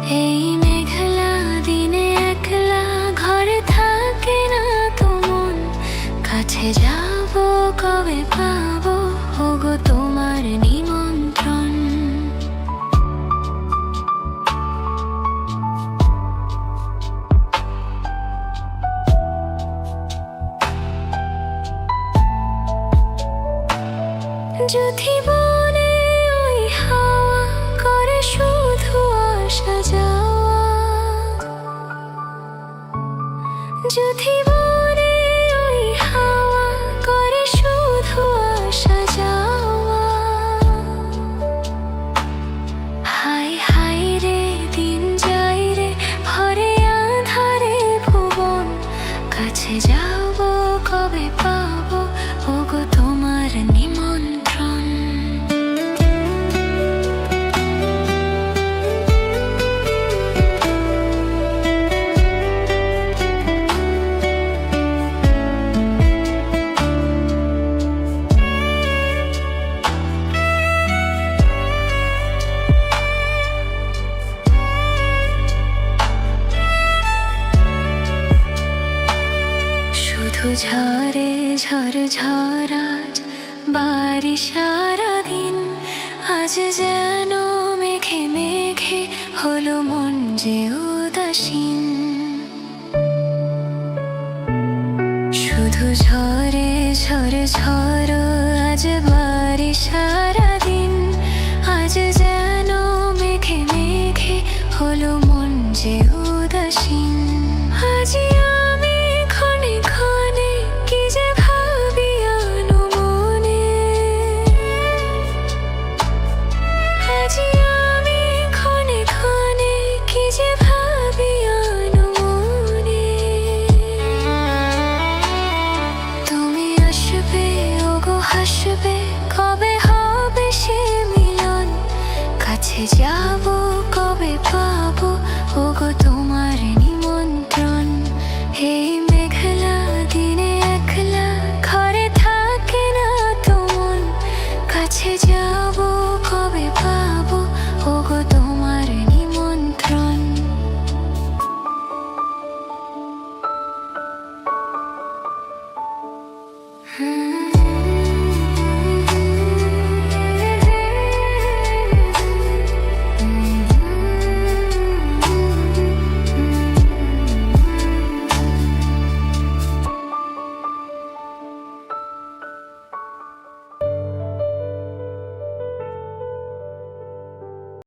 এই মেঘলা দিনে একলা ঘরে থাকে না তো মন, কাছে যাব কবে পাবো ওগো তোমার নিমন্ত্রণ। যদি বনে ওই হাওয়া করে শুধু আসা যাওয়া, যদি বনে ওই হাওয়া করে শুধু আসা যাওয়া, হাই হাই রে দিন যাই রে ভরে আধারে ভুবন, কাছে যাব কবে পাবো ওগো তোমার নিমন্ত্রণ। শুধু ঝরে ঝড় ঝরাজ বাড়ি সারাদিন, আজ যেন মেঘে মেঘে হলো মন যে উদাসীন। শুধু ঝরে ঝরে ঝড় আজ বাড়ি সারাদিন, আজ যেন মেঘে মেঘে হলো মন যে উদাসীন। আজি আমি ক্ষণে ক্ষণে কি যে ভাবি আনুমনে, আজি আমি ক্ষণে ক্ষণে কি যে ভাবি আনুমনে। তুমি আসবে ওগো হাসবে কবে হবে সে মিলন, কাছে যাব কবে পাবো ওগো তোমার নিমন্ত্রণ। এই মেঘলা দিনে একলা ঘরে থাকে না তো মন, কাছে যাব কবে পাবো ওগো তোমার নিমন্ত্রণ। হুম।